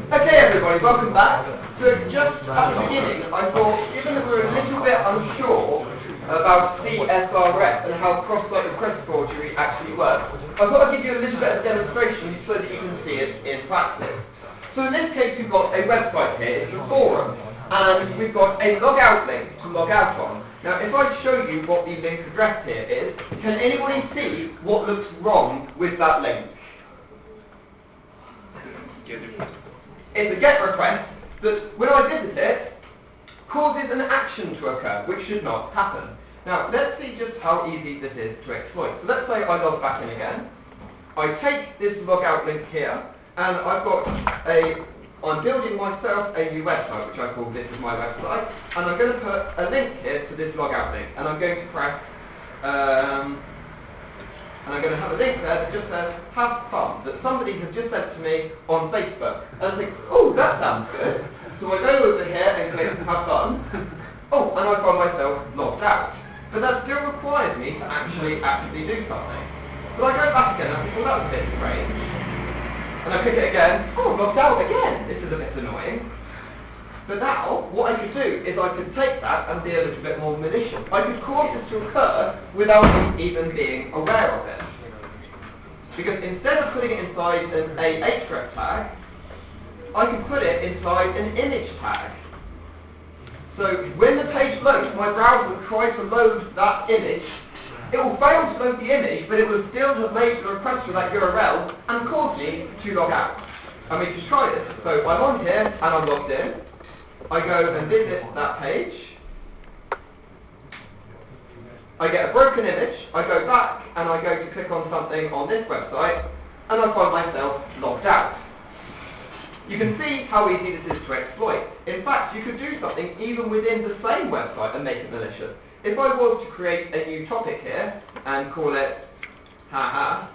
Okay, everybody, welcome back. So just at the beginning, I thought, given that we're a little bit unsure about CSRF and how cross-site request forgery actually works, I thought I'd give you a little bit of a demonstration so that you can see it in practice. So in this case, we've got a website here, it's a forum, and we've got a logout link to log out on. Now, if I show you what the link address here is, can anybody see what looks wrong with that link? It's a GET request that, when I visit it, causes an action to occur, which should not happen. Now, let's see just how easy this is to exploit. So let's say I log back in again. I take this logout link here, and I'm building myself a new website, which I call This Is My Website, and I'm going to put a link here to this logout link, and I'm going to press, and I'm going to have a link there that just says, have fun, that somebody has just sent to me on Facebook. And I think, oh, that sounds good. So I go over here and click have fun. Oh, and I find myself logged out. But that still requires me to actually do something. But I go back again and I think, well, that was a bit strange. And I click it again, oh, I'm logged out again. This is a bit annoying. But now, what I could do is I could take that and be a little bit more malicious. I could cause this to occur without me even being aware of it. Because instead of putting it inside an href tag, I could put it inside an image tag. So when the page loads, my browser will try to load that image. It will fail to load the image, but it will still have made the request for that URL and cause me to log out. And we just try this. So I'm on here and I'm logged in. I go and visit that page. I get a broken image. I go back and I go to click on something on this website and I find myself logged out. You can see how easy this is to exploit. In fact, you could do something even within the same website and make it malicious. If I was to create a new topic here and call it haha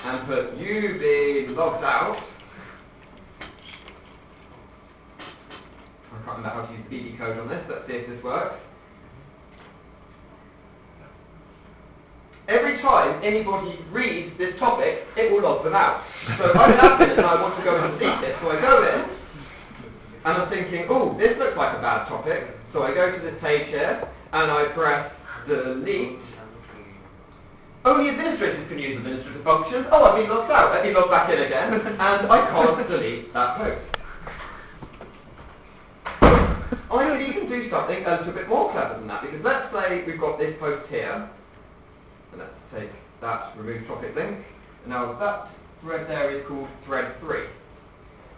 and put you being logged out, I can't remember how to use BB code on this. Let's see if this works. Every time anybody reads this topic, it will log them out. So I'm an admin and I want to go and delete it. So I go in, and I'm thinking, oh, this looks like a bad topic. So I go to this page here, and I press delete. Only administrators can use administrative functions. Oh, I've been logged out. Let me log back in again, and I can't delete that post. I could even do something a little bit more clever than that, because let's say we've got this post here, and let's take that remove topic link, and now that thread there is called thread 3.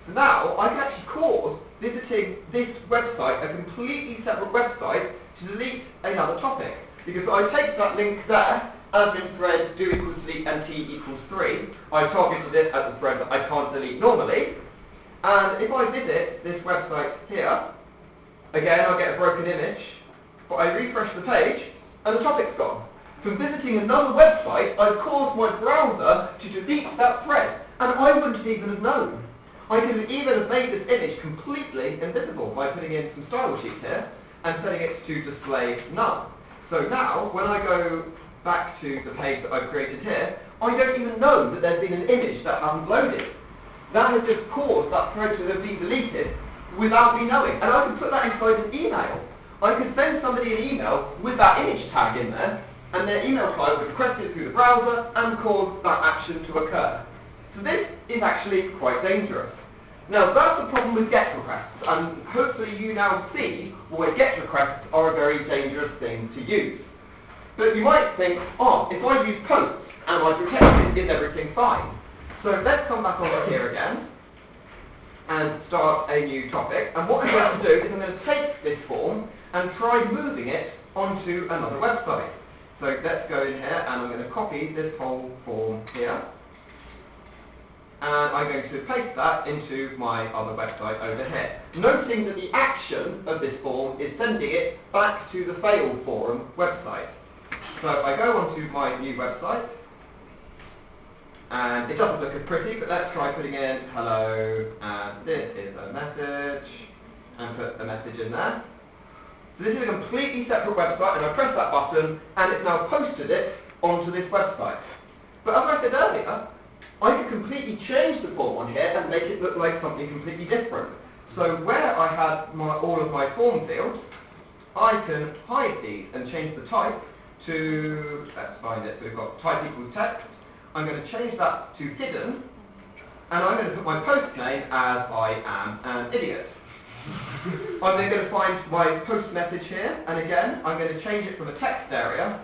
So now I can actually cause visiting this website, a completely separate website, to delete another topic, because I take that link there, as in thread do equals delete and t equals 3, I targeted it as a thread that I can't delete normally, and if I visit this website here, again, I get a broken image, but I refresh the page, and the topic's gone. From visiting another website, I've caused my browser to delete that thread, and I wouldn't even have known. I could even have made this image completely invisible by putting in some style sheets here, and setting it to display none. So now, when I go back to the page that I've created here, I don't even know that there's been an image that hasn't loaded. That has just caused that thread to have been deleted, without me knowing. And I can put that inside an email. I could send somebody an email with that image tag in there, and their email client would request it through the browser and cause that action to occur. So this is actually quite dangerous. Now that's the problem with GET requests, and hopefully you now see why GET requests are a very dangerous thing to use. But you might think, oh, if I use posts and I protect it, is everything fine? So let's come back over here again and start a new topic. And what I'm going to do is I'm going to take this form and try moving it onto another website. So let's go in here and I'm going to copy this whole form here. And I'm going to paste that into my other website over here. Noting that the action of this form is sending it back to the failed forum website. So I go onto my new website, and it doesn't look as pretty, but let's try putting in hello, and this is a message, and put a message in there. So this is a completely separate website, and I press that button, and it's now posted it onto this website. But as I said earlier, I could completely change the form on here and make it look like something completely different. So where I had all of my form fields, I can hide these and change the type to, let's find it, so we've got type equals text. I'm going to change that to hidden, and I'm going to put my post name as I am an idiot. I'm then going to find my post message here, and again, I'm going to change it from a text area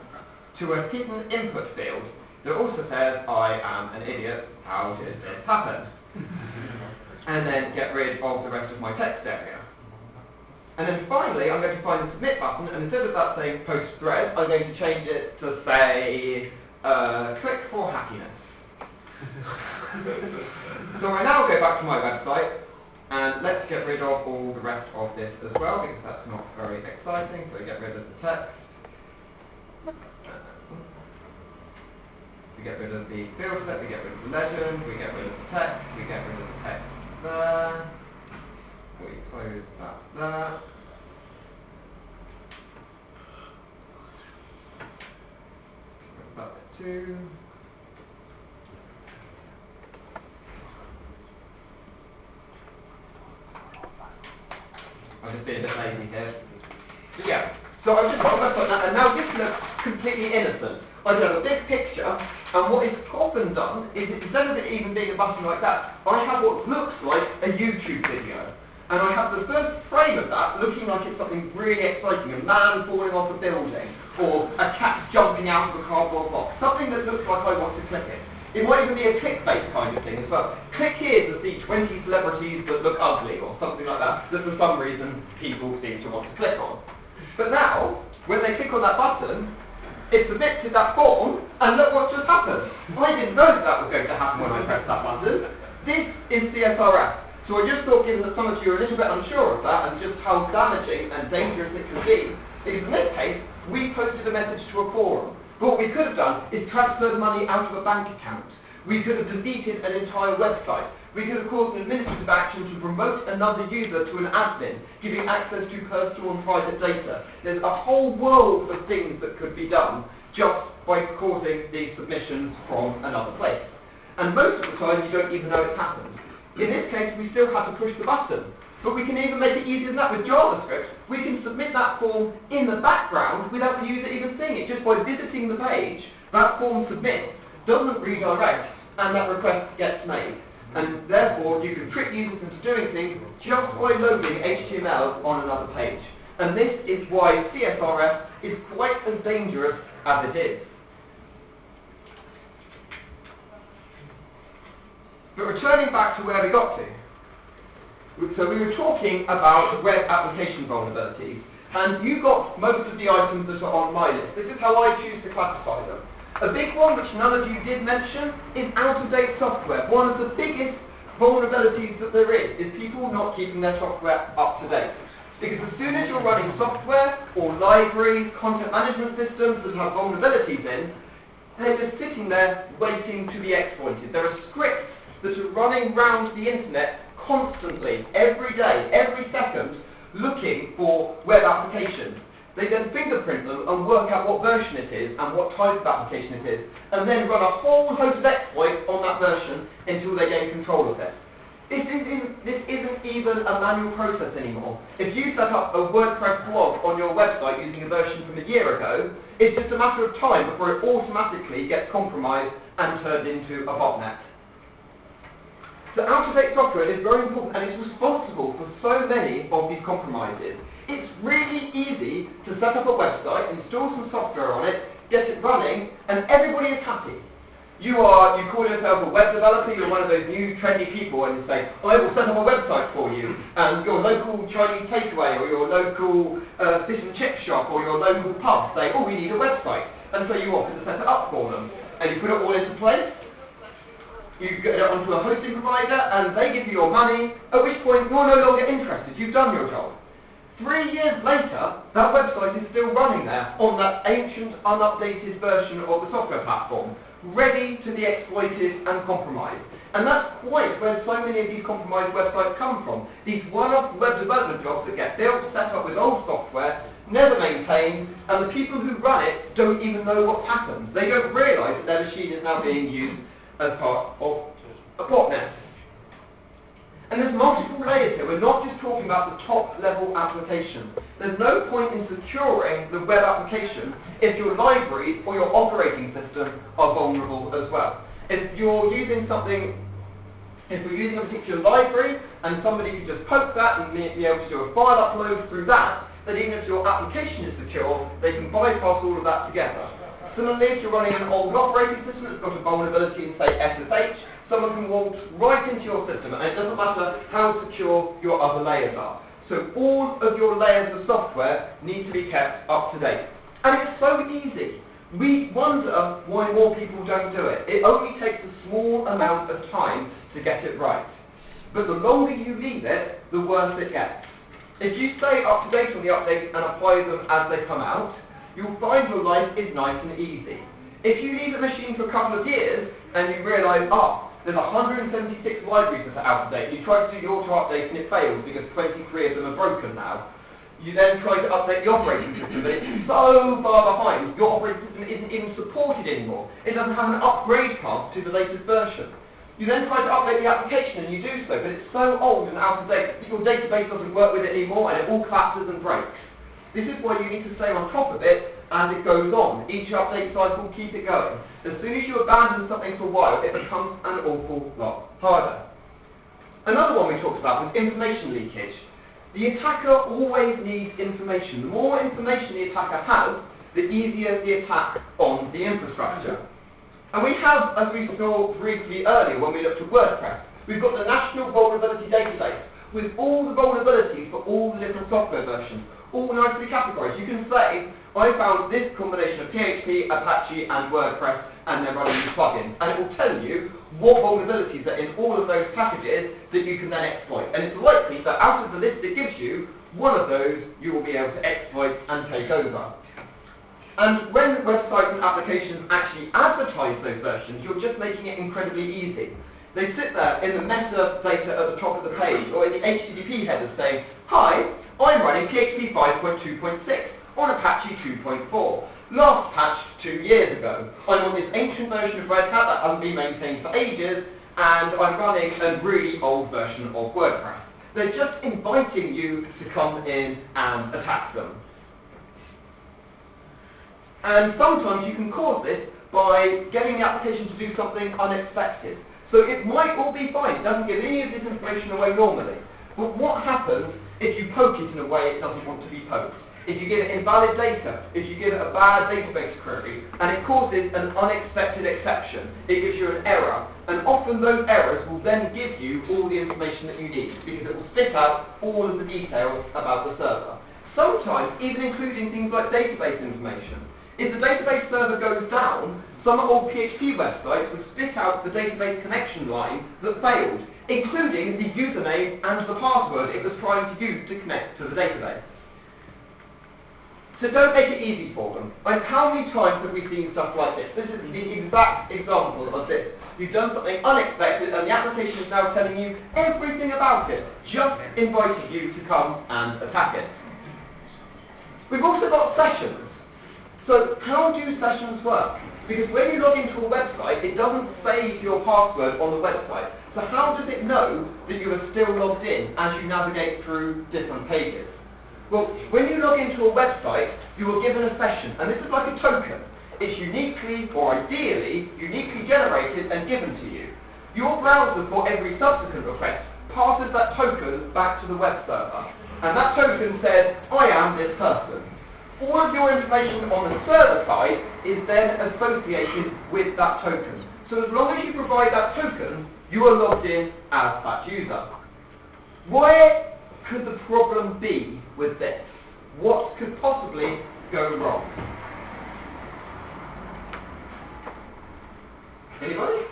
to a hidden input field that also says, I am an idiot, how did this happen? And then get rid of the rest of my text area. And then finally, I'm going to find the submit button, and instead of that saying post thread, I'm going to change it to say, click for happiness. So I now go back to my website, and let's get rid of all the rest of this as well, because that's not very exciting, so we get rid of the text. We get rid of the field set, we get rid of the legend, we get rid of the text, we get rid of the text there. We close that there. Close that bit too. I'll just be a bit lazy here. So yeah, so I've just got a website now, and now this looks completely innocent. I've done a big picture, and what is often done is instead of it even being a button like that, I have what looks like a YouTube video. And I have the first frame of that looking like it's something really exciting, a man falling off a building, or a cat jumping out of a cardboard box, something that looks like I want to click it. It might even be a clickbait kind of thing as well. Click here to see 20 celebrities that look ugly, or something like that for some reason people seem to want to click on. But now, when they click on that button, it submits that form, and look what just happened. I didn't know that was going to happen when I pressed that button. This is CSRF. So I just thought, given that some of you are a little bit unsure of that and just how damaging and dangerous it can be, because in this case, we posted a message to a forum. But what we could have done is transferred money out of a bank account. We could have deleted an entire website. We could have caused an administrative action to promote another user to an admin, giving access to personal and private data. There's a whole world of things that could be done just by causing these submissions from another place. And most of the time, you don't even know it's happened. In this case, we still have to push the button. But we can even make it easier than that with JavaScript. We can submit that form in the background without the user even seeing it. Just by visiting the page, that form submits, doesn't redirect, and that request gets made. And therefore, you can trick users into doing things just by loading HTML on another page. And this is why CSRF is quite as dangerous as it is. But returning back to where we got to. So we were talking about web application vulnerabilities, and you got most of the items that are on my list. This is how I choose to classify them. A big one, which none of you did mention, is out-of-date software. One of the biggest vulnerabilities that there is people not keeping their software up to date. Because as soon as you're running software, or libraries, content management systems that have vulnerabilities in, they're just sitting there waiting to be exploited. There are scripts that are running around the internet constantly, every day, every second, looking for web applications. They then fingerprint them and work out what version it is and what type of application it is, and then run a whole host of exploits on that version until they gain control of it. This isn't even a manual process anymore. If you set up a WordPress blog on your website using a version from a year ago, it's just a matter of time before it automatically gets compromised and turned into a botnet. So out-of-date software is very important and it's responsible for so many of these compromises. It's really easy to set up a website, install some software on it, get it running, and everybody is happy. You call yourself a web developer, you're one of those new trendy people, and you say, I will set up a website for you, and your local Chinese takeaway, or your local fish and chip shop, or your local pub say, oh, we need a website, and so you offer to set it up for them. And you put it all into place, you get it onto a hosting provider, and they give you your money, at which point you're no longer interested, you've done your job. 3 years later, that website is still running there on that ancient, unupdated version of the software platform, ready to be exploited and compromised. And that's quite where so many of these compromised websites come from. These one-off web development jobs that get built, set up with old software, never maintained, and the people who run it don't even know what's happened. They don't realise that their machine is now being used as part of a botnet. And there's multiple layers here. We're not just talking about the top-level application. There's no point in securing the web application if your libraries or your operating system are vulnerable as well. If you're using if we're using a particular library and somebody can just poke that and be able to do a file upload through that, then even if your application is secure, they can bypass all of that together. Similarly, if you're running an old operating system that's got a vulnerability in, say, SSH, someone can waltz right into your system, and it doesn't matter how secure your other layers are. So all of your layers of software need to be kept up to date. And it's so easy. We wonder why more people don't do it. It only takes a small amount of time to get it right. But the longer you leave it, the worse it gets. If you stay up to date on the updates and apply them as they come out, you'll find your life is nice and easy. If you leave a machine for a couple of years and you realise, there's 176 libraries that are out of date. You try to do the auto-update and it fails because 23 of them are broken now. You then try to update the operating system, but it's so far behind, your operating system isn't even supported anymore. It doesn't have an upgrade path to the latest version. You then try to update the application and you do so, but it's so old and out of date that your database doesn't work with it anymore and it all collapses and breaks. This is why you need to stay on top of it as it goes on. Each update cycle, keep it going. As soon as you abandon something for a while, it becomes an awful lot harder. Another one we talked about was information leakage. The attacker always needs information. The more information the attacker has, the easier the attack on the infrastructure. And we have, as we saw briefly earlier when we looked at WordPress, we've got the National Vulnerability Database with all the vulnerabilities for all the different software versions, all nicely categorized. You can say, I found this combination of PHP, Apache, and WordPress, and they're running these plugins. And it will tell you what vulnerabilities are in all of those packages that you can then exploit. And it's likely that out of the list it gives you, one of those you will be able to exploit and take over. And when websites and applications actually advertise those versions, you're just making it incredibly easy. They sit there in the metadata at the top of the page, or in the HTTP header saying, hi, I'm running PHP 5.2.6 on Apache 2.4. Last patched 2 years ago. I'm on this ancient version of Red Hat that hasn't been maintained for ages, and I'm running a really old version of WordPress. They're just inviting you to come in and attack them. And sometimes you can cause this by getting the application to do something unexpected. So it might all be fine, it doesn't give any of this information away normally. But what happens if you poke it in a way it doesn't want to be poked? If you give it invalid data, if you give it a bad database query, and it causes an unexpected exception, it gives you an error. And often those errors will then give you all the information that you need, because it will spit out all of the details about the server. Sometimes even including things like database information. If the database server goes down, some old PHP websites will spit out the database connection line that failed, including the username and the password it was trying to use to connect to the database. So don't make it easy for them. Like, how many times have we seen stuff like this? This is the exact example of this. You've done something unexpected and the application is now telling you everything about it, just inviting you to come and attack it. We've also got sessions. So how do sessions work? Because when you log into a website, it doesn't save your password on the website. So how does it know that you are still logged in as you navigate through different pages? Well, when you log into a website, you are given a session, and this is like a token. It's uniquely, or ideally, uniquely generated and given to you. Your browser, for every subsequent request, passes that token back to the web server. And that token says, I am this person. All of your information on the server side is then associated with that token. So as long as you provide that token, you are logged in as that user. Where could the problem be with this? What could possibly go wrong? Anybody?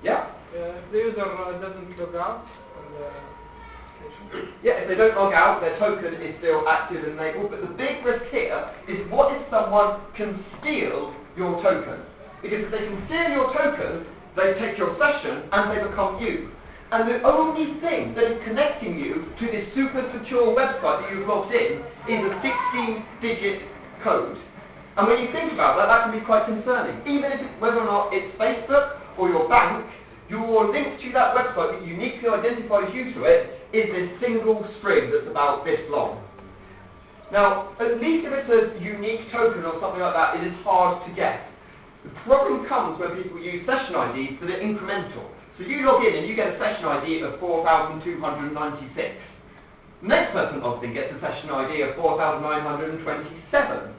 Yeah? If the user doesn't log out on the application. Yeah, if they don't log out, their token is still active and enabled, but the big risk here is what if someone can steal your token? Because if they can steal your token, they take your session and they become you. And the only thing that is connecting you to this super secure website that you've logged in is a 16-digit code. And when you think about that, that can be quite concerning. Even if whether or not it's Facebook or your bank, your link to that website that uniquely identifies you to it is this single string that's about this long. Now, at least if it's a unique token or something like that, it is hard to get. The problem comes when people use session IDs that are incremental. So you log in and you get a session ID of 4,296. The next person logs in gets a session ID of 4,927.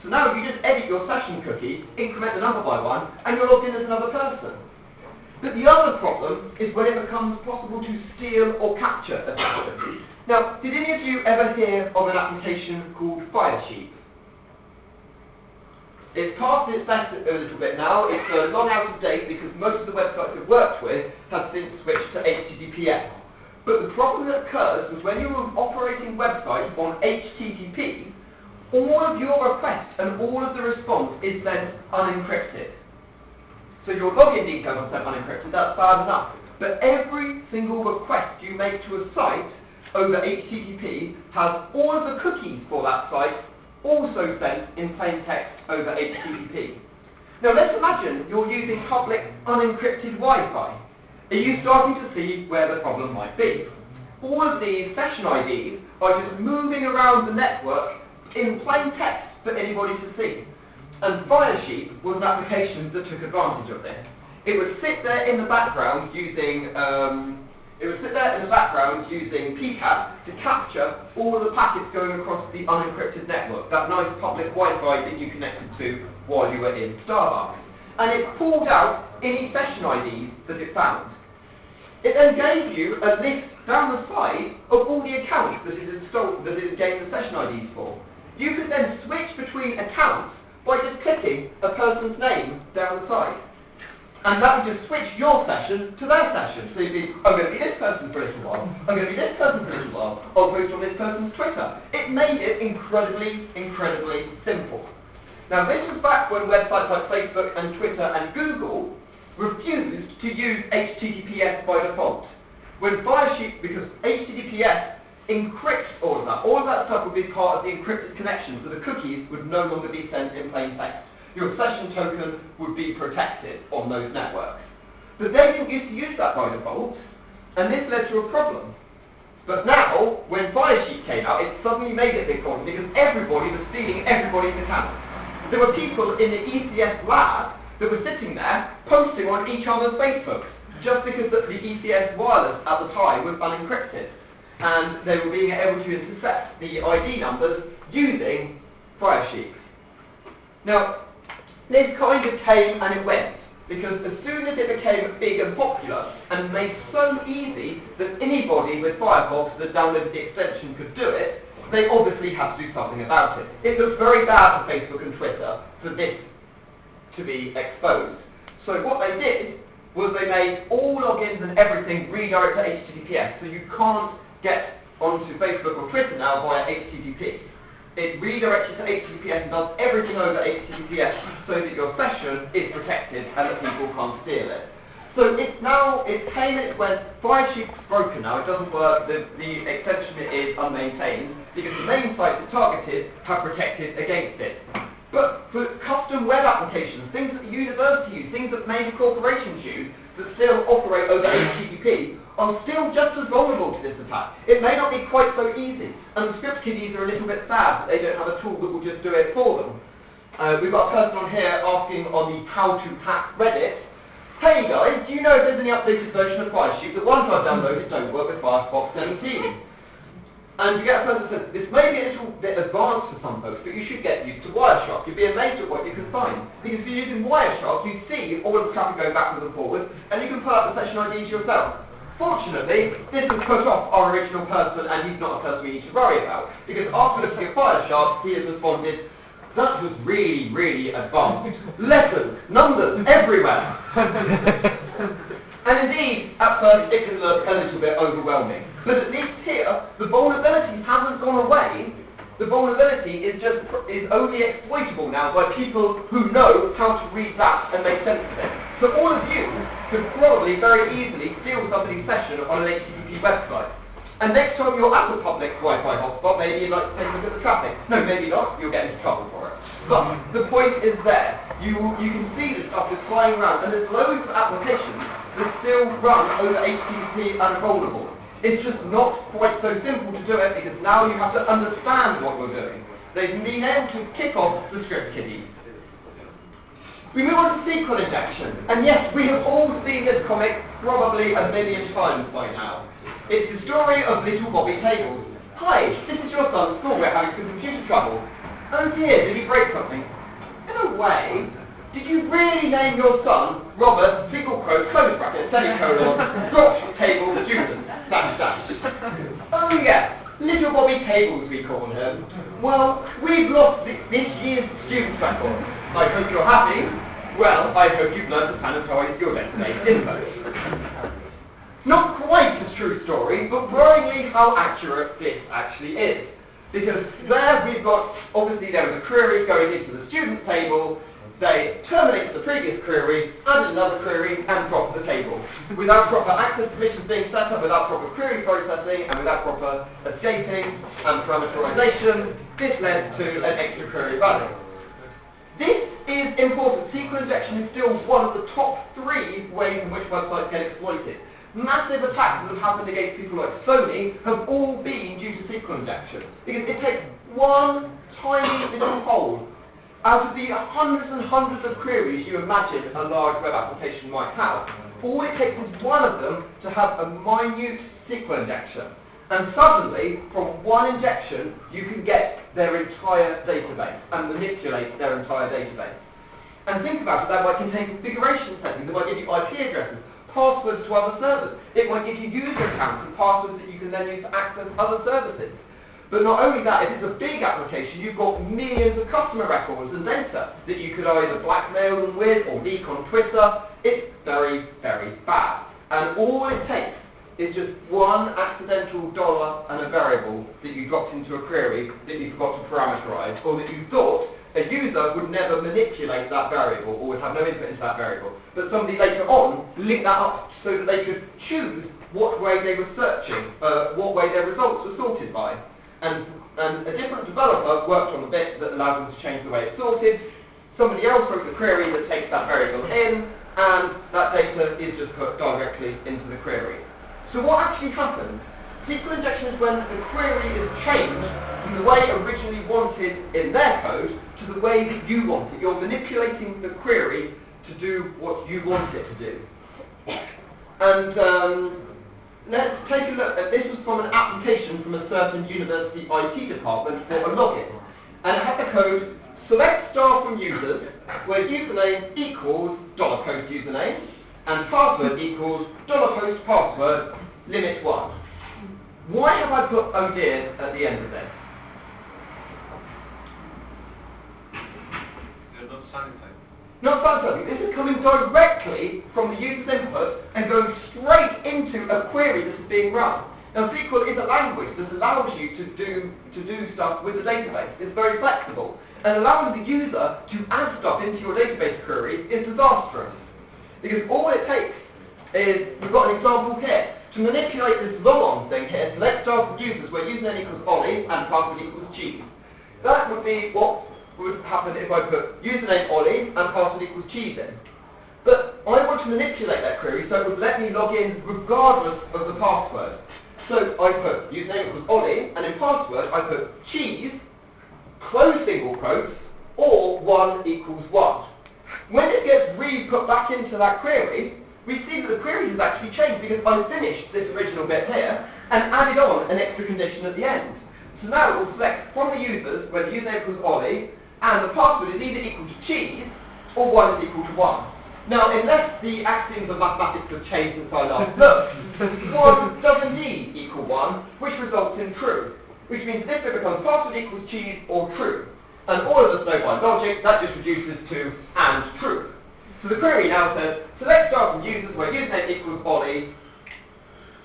So now you just edit your session cookie, increment the number by 1, and you're logged in as another person. But the other problem is when it becomes possible to steal or capture a session. Now, did any of you ever hear of an application called Firesheep? It's past its best a little bit now. It's long out of date because most of the websites we've worked with have since switched to HTTPS. But the problem that occurs was when you were operating websites on HTTP, all of your requests and all of the response is sent unencrypted. So your login details are sent unencrypted, that's bad enough. But every single request you make to a site over HTTP has all of the cookies for that site also sent in plain text over HTTP. Now let's imagine you're using public unencrypted Wi-Fi. Are you starting to see where the problem might be? All of these session IDs are just moving around the network in plain text for anybody to see. And Firesheep was an application that took advantage of this. It would sit there in the background using PCAP to capture all of the packets going across the unencrypted network, that nice public Wi-Fi that you connected to while you were in Starbucks. And it pulled out any session IDs that it found. It then gave you a list down the side of all the accounts that it gave the session IDs for. You could then switch between accounts by just clicking a person's name down the side. And that would just switch your session to their session. So you'd be, I'm going to be this person for a little while, I'm going to be this person for a little while, I'll post on this person's Twitter. It made it incredibly, incredibly simple. Now this was back when websites like Facebook and Twitter and Google refused to use HTTPS by default. When Firesheep, because HTTPS encrypts all of that stuff would be part of the encrypted connection, so the cookies would no longer be sent in plain text. Your session token would be protected on those networks. But they didn't used to use that by default, and this led to a problem. But now, when Firesheep came out, it suddenly made it a big problem because everybody was stealing everybody's account. There were people in the ECS lab that were sitting there posting on each other's Facebooks just because the ECS wireless at the time was unencrypted. And they were being able to intercept the ID numbers using Firesheep. Now, this kind of came and it went, because as soon as it became big and popular and made so easy that anybody with Firefox that downloaded the extension could do it, they obviously had to do something about it. It looked very bad for Facebook and Twitter for this to be exposed. So what they did was they made all logins and everything redirect to HTTPS, so you can't get onto Facebook or Twitter now via HTTP. It redirects you to HTTPS and does everything over HTTPS so that your session is protected and that people can't steal it. So it came and it went, Firesheep's broken now, it doesn't work, the extension is unmaintained because the main sites it targeted have protected against it. But for custom web applications, things that the university use, things that major corporations use, that still operate over HTTP, are still just as vulnerable to this attack. It may not be quite so easy, and the script kiddies are a little bit sad that they don't have a tool that will just do it for them. We've got a person on here asking on the How to Hack Reddit, hey guys, do you know if there's any updated version of Fireshoot? The ones I've downloaded don't work with Firefox 17. And you get a person that says, this may be a little bit advanced for some folks, but you should get used to Wireshark. You'd be amazed at what you can find. Because if you're using Wireshark, you see all of the traffic going backwards and forwards, and you can pull up the session IDs yourself. Fortunately, this has put off our original person, and he's not a person we need to worry about. Because after looking at Wireshark, he has responded, that was really, really advanced. Letters, numbers, everywhere. And indeed, at first, it can look a little bit overwhelming. But at least here, the vulnerability hasn't gone away. The vulnerability is only exploitable now by people who know how to read that and make sense of it. So all of you could probably very easily steal somebody's session on an HTTP website. And next time you're at a public Wi-Fi hotspot, maybe you'd like to take a look at the traffic. No, maybe not. You'll get into trouble for it. But the point is there. You can see the stuff is flying around, and there's loads of applications that still run over HTTP and are vulnerable. It's just not quite so simple to do it, because now you have to understand what you're doing. They've been able to kick off the script kiddies. We move on to SQL injection. And yes, we have all seen this comic probably a million times by now. It's the story of Little Bobby Tables. Hi, this is your son's school. We're having some computer trouble. Oh dear, did he break something? In a way, did you really name your son Robert, single quote, close bracket, semicolon, drop table, student, dash dash? Oh yes, Little Bobby Tables we call him. Well, we've lost this year's student record. I hope you're happy. Well, I hope you've learned to sanitize your destination info. Not quite a true story, but worryingly how accurate this actually is. Because there we've got, obviously there was a query going into the student table, they terminated the previous query, added another query, and dropped the table. Without proper access permissions being set up, without proper query processing, and without proper escaping and parameterization, this led to an extra query value. This is important. SQL injection is still one of the top 3 ways in which websites get exploited. Massive attacks that have happened against people like Sony have all been due to SQL injection. Because it takes one tiny little hole out of the hundreds and hundreds of queries you imagine a large web application might have. All it takes is one of them to have a minute SQL injection. And suddenly, from one injection, you can get their entire database and manipulate their entire database. And think about it, that might contain configuration settings, it might give you IP addresses, passwords to other servers. It might give you user accounts and passwords that you can then use to access other services. But not only that, if it's a big application, you've got millions of customer records and data that you could either blackmail them with or leak on Twitter. It's very, very bad. And all it takes is just one accidental dollar and a variable that you dropped into a query that you forgot to parameterize, or that you thought a user would never manipulate that variable or would have no input into that variable. But somebody later on linked that up so that they could choose what way they were searching, what way their results were sorted by. And a different developer worked on the bit that allowed them to change the way it's sorted. Somebody else wrote the query that takes that variable in, and that data is just put directly into the query. So what actually happens? SQL injection is when the query is changed from the way originally wanted in their code to the way that you want it. You're manipulating the query to do what you want it to do. And let's take a look. This was from an application from a certain university IT department for a login. And it had the code, select star from users, where username equals $post username, and password equals $post password, limit 1. Why have I put oh dear at the end of this? They're not sanitized. Not sanitizing. This is coming directly from the user's input and going straight into a query that is being run. Now SQL is a language that allows you to do stuff with the database. It's very flexible. And allowing the user to add stuff into your database query is disastrous. Because all it takes is, we've got an example here. To manipulate this log-on thing here, select star from users where username equals Ollie and password equals G. That would be what would happen if I put username Ollie and password equals cheese in. But I want to manipulate that query so it would let me log in regardless of the password. So I put username equals Ollie, and in password I put cheese, close single quotes, or 1 equals 1. When it gets re-put back into that query, we see that the query has actually changed because I finished this original bit here and added on an extra condition at the end. So now it will select from the users where the username equals Ollie and the password is either equal to cheese or 1 is equal to 1. Now, unless the axioms of mathematics have changed since I last looked, 1 does indeed equal 1, which results in true, which means this bit becomes password equals cheese or true. And all of us know by logic that just reduces to and true. So the query now says, select star from users where username equals Ollie,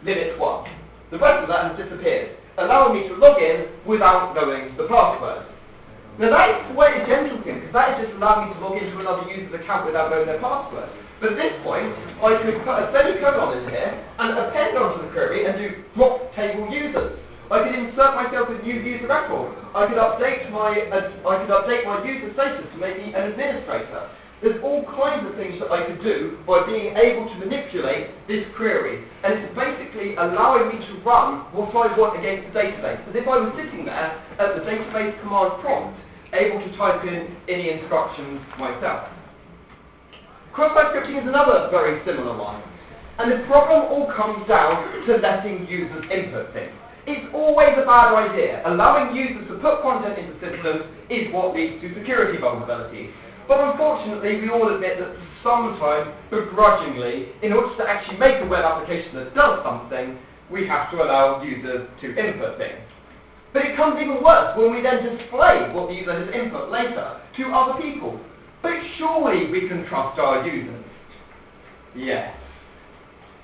limit 1. The rest of that has disappeared, allowing me to log in without knowing the password. Now that is quite a gentle thing, because that is just allowing me to log into another user's account without knowing their password. But at this point, I could put a semicolon in here and append onto the query and do drop table users. I could insert myself as new user record. I could update my user status to make me an administrator. There's all kinds of things that I could do by being able to manipulate this query. And it's basically allowing me to run what I want against the database. As if I was sitting there at the database command prompt, able to type in any instructions myself. Cross-site scripting is another very similar one. And the problem all comes down to letting users input things. It's always a bad idea. Allowing users to put content into systems is what leads to security vulnerabilities. But unfortunately, we all admit that sometimes, begrudgingly, in order to actually make a web application that does something, we have to allow users to input things. But it comes even worse when we then display what the user has input later to other people. But surely we can trust our users. Yes.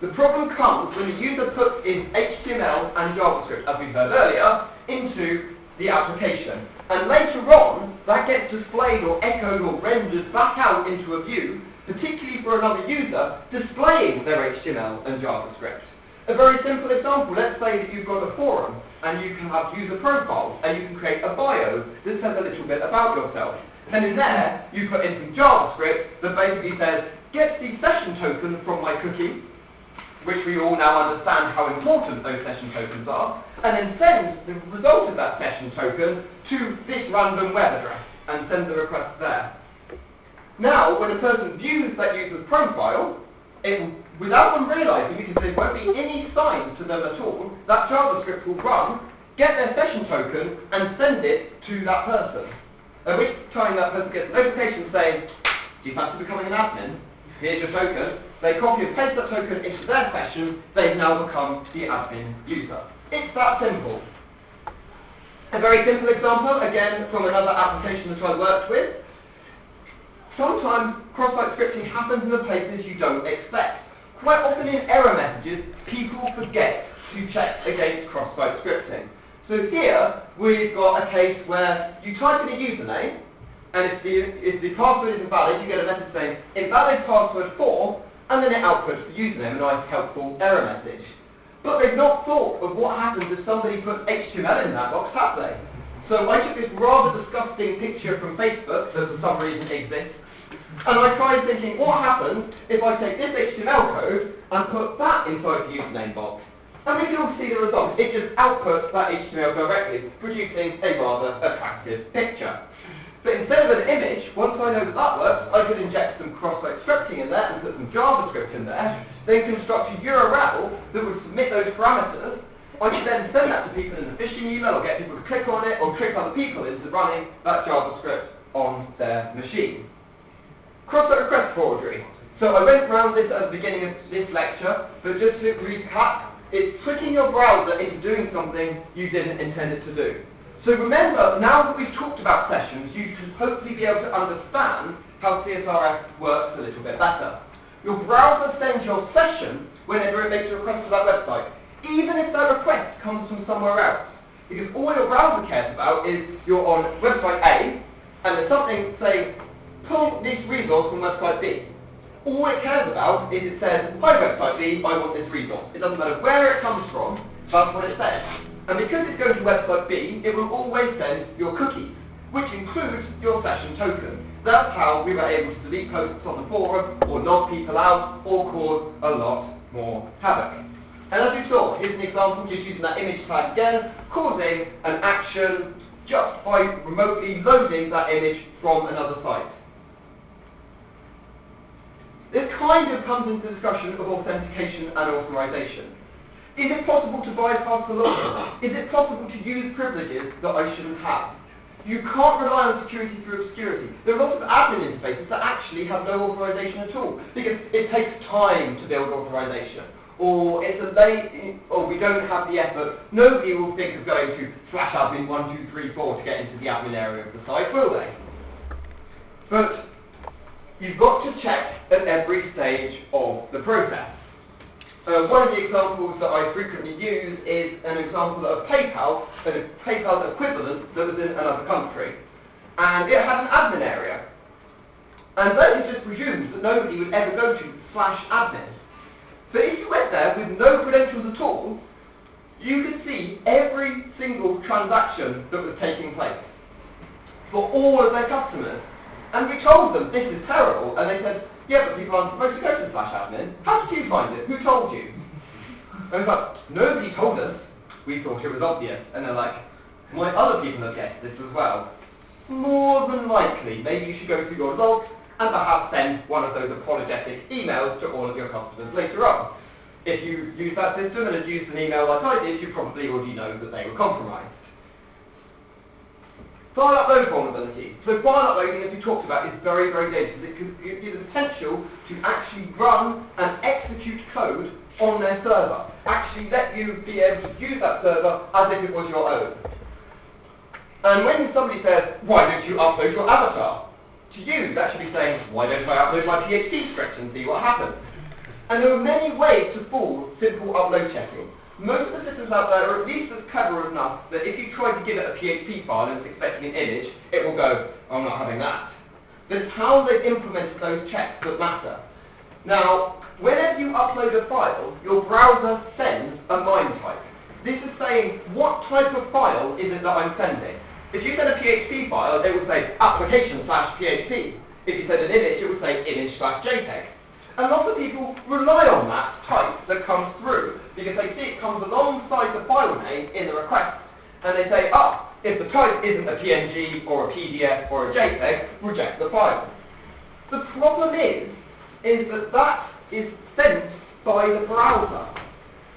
The problem comes when the user puts in HTML and JavaScript, as we heard earlier, into the application. And later on, that gets displayed or echoed or rendered back out into a view, particularly for another user, displaying their HTML and JavaScript. A very simple example, let's say that you've got a forum, and you can have user profiles, and you can create a bio that says a little bit about yourself. And in there, you put in some JavaScript that basically says, get the session token from my cookie, which we all now understand how important those session tokens are, and then send the result of that session token to this random web address, and send the request there. Now, when a person views that user's profile, it will, without them realizing, because there won't be any signs to them at all, that JavaScript will run, get their session token, and send it to that person. At which time that person gets a notification saying, do you fancy becoming an admin? Here's your token. They copy and paste that token into their session, they've now become the admin user. It's that simple. A very simple example, again, from another application that I worked with. Sometimes cross-site scripting happens in the places you don't expect. Quite often in error messages, people forget to check against cross-site scripting. So here, we've got a case where you type in a username, and if the password is invalid, you get a message saying, invalid password for, and then it outputs the username, a nice helpful error message. But they've not thought of what happens if somebody puts HTML in that box, have they? So I took this rather disgusting picture from Facebook that for some reason exists, and I tried thinking, what happens if I take this HTML code and put that inside the username box? And we can all see the result. It just outputs that HTML directly, producing a rather attractive picture. But instead of an image, once I know that that works, I could inject some cross-site scripting in there and put some JavaScript in there, then construct a URL that would submit those parameters. I could then send that to people in a phishing email, or get people to click on it, or trick other people into running that JavaScript on their machine. Cross-site request forgery. So I went around this at the beginning of this lecture, but just to recap, it's tricking your browser into doing something you didn't intend it to do. So remember, now that we've talked about sessions, you should hopefully be able to understand how CSRF works a little bit better. Your browser sends your session whenever it makes a request to that website, even if that request comes from somewhere else. Because all your browser cares about is you're on website A, and there's something saying, pull this resource from website B. All it cares about is it says, hi website B, I want this resource. It doesn't matter where it comes from, that's what it says. And because it's going to website B, it will always send your cookies. which includes your session token. That's how we were able to delete posts on the forum, or knock people out, or cause a lot more havoc. And as you saw, here's an example just using that image tag again, causing an action just by remotely loading that image from another site. This kind of comes into discussion of authentication and authorization. Is it possible to bypass the login? Is it possible to use privileges that I shouldn't have? You can't rely on security through obscurity. There are lots of admin interfaces that actually have no authorization at all, because it takes time to build authorization. Or it's a late, or we don't have the effort. Nobody will think of going to /admin1234 to get into the admin area of the site, will they? But you've got to check at every stage of the process. One of the examples that I frequently use is an example of PayPal, a PayPal equivalent that was in another country. And it had an admin area. And then it just presumes that nobody would ever go to /admin. But if you went there with no credentials at all, you could see every single transaction that was taking place for all of their customers. And we told them, this is terrible, and they said, yeah, but people aren't supposed to go to /admin. How did you find it? Who told you? And it's like, nobody told us. We thought it was obvious. And they're like, might other people have guessed this as well? More than likely, maybe you should go through your logs and perhaps send one of those apologetic emails to all of your customers later on. If you use that system and had used an email like I did, you probably already know that they were compromised. File upload vulnerability. So file uploading, as we talked about, is very, very dangerous. It could give you the potential to actually run and execute code on their server. Actually let you be able to use that server as if it was your own. And when somebody says, why don't you upload your avatar? To you, that should be saying, why don't I upload my PHP script and see what happens? And there are many ways to fool simple upload checking. Most of the systems out there are at least as clever enough that if you try to give it a PHP file and it's expecting an image, it will go, I'm not having that. But it's how they've implemented those checks that matter. Now, whenever you upload a file, your browser sends a MIME type. This is saying, what type of file is it that I'm sending? If you send a PHP file, it will say application/PHP. If you send an image, it will say image/JPEG. And lots of people rely on that type that comes through, because they see it comes alongside the file name in the request, and they say, if the type isn't a PNG or a PDF or a JPEG, reject the file. The problem is that that is sent by the browser.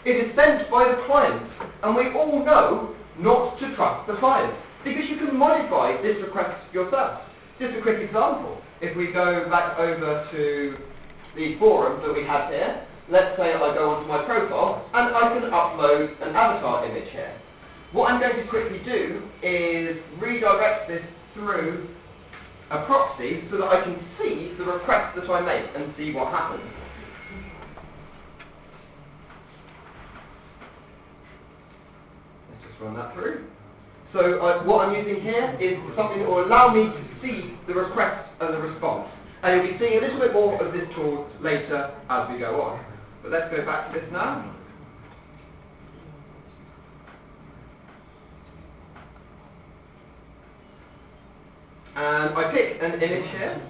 It is sent by the client, and we all know not to trust the client, because you can modify this request yourself. Just a quick example. If we go back over to the forum that we had here, let's say I go onto my profile, and I can upload an avatar image here. What I'm going to quickly do is redirect this through a proxy so that I can see the request that I make and see what happens. Let's just run that through. So what I'm using here is something that will allow me to see the request and the response. And you'll be seeing a little bit more of this tool later as we go on. But let's go back to this now. And I pick an image here.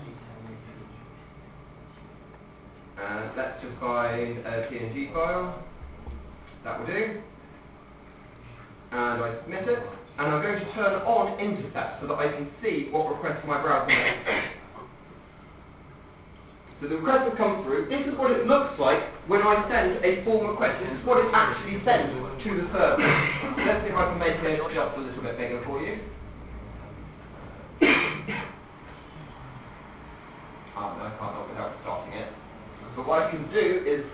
And let's just find a PNG file. That will do. And I submit it. And I'm going to turn on intercept so that I can see what requests my browser makes. So the request has come through. This is what it looks like when I send a form request. This is what it actually sends to the server. Let's see if I can make it just a little bit bigger for you. No, I can't help without starting it. But what I can do is,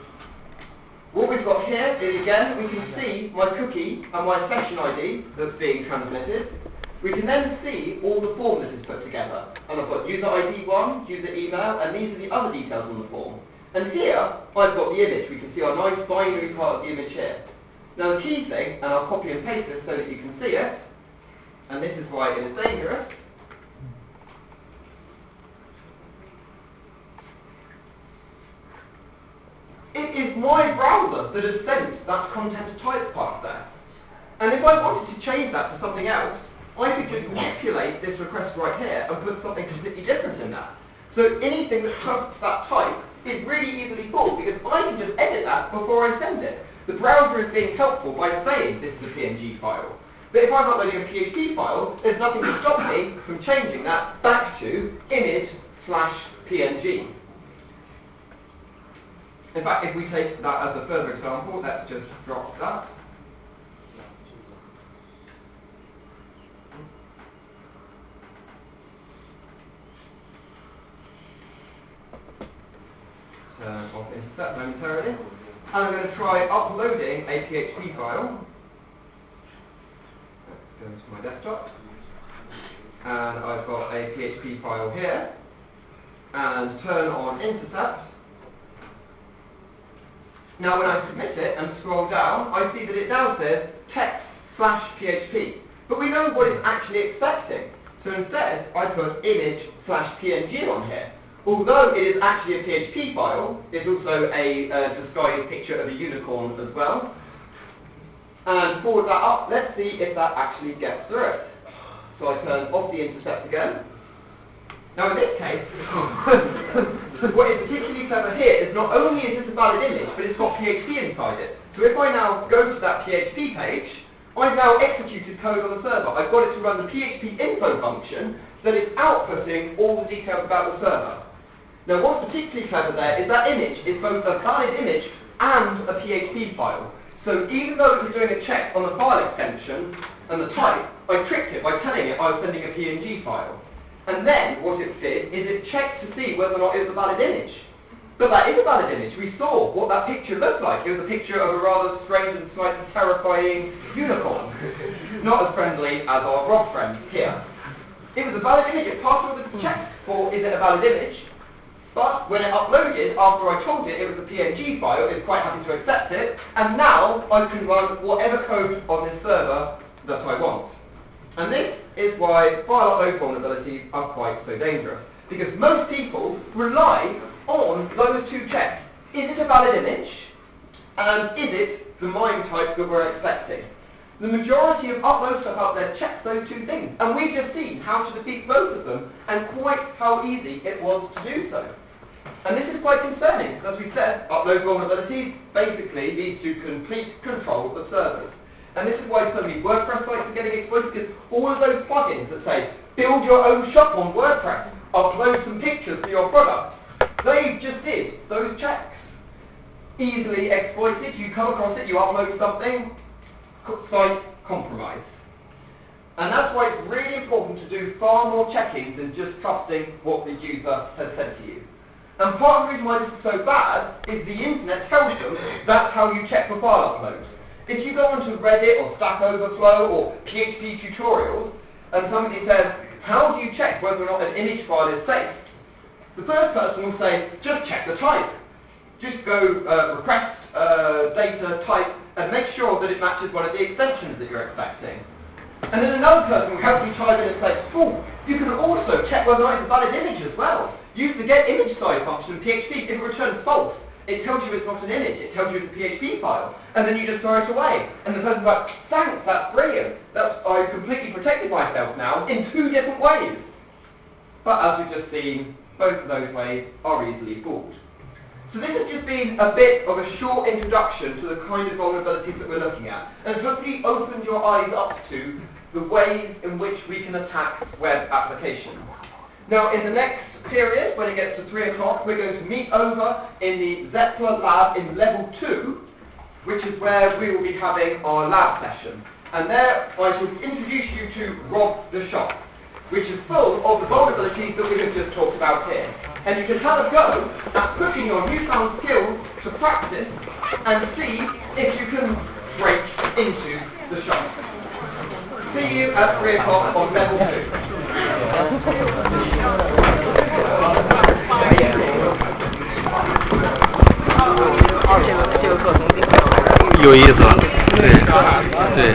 what we've got here is, again, we can see my cookie and my session ID that's being transmitted. We can then see all the form that is put together. And I've got user ID 1, user email, and these are the other details on the form. And here, I've got the image. We can see our nice binary part of the image here. Now the key thing, and I'll copy and paste this so that you can see it, and this is why it is dangerous. It is my browser that has sent that content type part there. And if I wanted to change that to something else, I could just manipulate this request right here and put something completely different in that. So anything that trusts that type is really easily pulled because I can just edit that before I send it. The browser is being helpful by saying this is a PNG file. But if I'm uploading a PHP file, there's nothing to stop me from changing that back to image/PNG. In fact, if we take that as a further example, let's just drop that. Turn off Intercept momentarily. And I'm going to try uploading a PHP file. Let's go to my desktop. And I've got a PHP file here. And turn on Intercept. Now when I submit it and scroll down, I see that it now says text/PHP. But we know what it's actually expecting. So instead, I put image/PNG on here. Although it is actually a PHP file, it's also a disguised picture of a unicorn as well. And forward that up, let's see if that actually gets through it. So I turn off the intercept again. Now in this case, what is particularly clever here is not only is this a valid image, but it's got PHP inside it. So if I now go to that PHP page, I've now executed code on the server. I've got it to run the PHP info function that is outputting all the details about the server. Now what's particularly clever there is that image is both a valid image and a PHP file. So even though it was doing a check on the file extension and the type, I tricked it by telling it I was sending a PNG file. And then what it did is it checked to see whether or not it was a valid image. But that is a valid image. We saw what that picture looked like. It was a picture of a rather strange and slightly terrifying unicorn. Not as friendly as our Rob friend here. It was a valid image. It passed all the checks for is it a valid image. But when it uploaded, after I told it it was a PNG file, it's quite happy to accept it, and now I can run whatever code on this server that I want. And this is why file upload vulnerabilities are quite so dangerous, because most people rely on those two checks. Is it a valid image? And is it the MIME type that we're expecting? The majority of upload stuff out there checks those two things, and we've just seen how to defeat both of them, and quite how easy it was to do so. And this is quite concerning, because as we said, upload vulnerabilities basically lead to complete control of servers. And this is why so many WordPress sites are getting exploited, because all of those plugins that say, build your own shop on WordPress, upload some pictures for your product, they just did those checks. Easily exploited, you come across it, you upload something, site compromised. And that's why it's really important to do far more checking than just trusting what the user has said to you. And part of the reason why this is so bad is the internet tells them that's how you check for file uploads. If you go onto Reddit or Stack Overflow or PHP tutorials and somebody says, how do you check whether or not an image file is safe? The first person will say, just check the type. Just go request data type and make sure that it matches one of the extensions that you're expecting. And then another person will help you type in and say, oh, you can also check whether or not it's a valid image as well. Use the getImageSize function in PHP. If it returns false, it tells you it's not an image, it tells you it's a PHP file. And then you just throw it away. And the person's like, thanks, that's brilliant. I've completely protected myself now in two different ways. But as we've just seen, both of those ways are easily fooled. So this has just been a bit of a short introduction to the kind of vulnerabilities that we're looking at, and hopefully opened your eyes up to the ways in which we can attack web applications. Now in the next period, when it gets to 3 o'clock, we're going to meet over in the Zeppler lab in level 2, which is where we will be having our lab session. And there I shall introduce you to Rob the Shop, which is full of the vulnerabilities that we have just talked about here. And you can have a go at putting your newfound skills to practice and see if you can break into the shop. See you at 3 o'clock on level 2. 有意思，对对。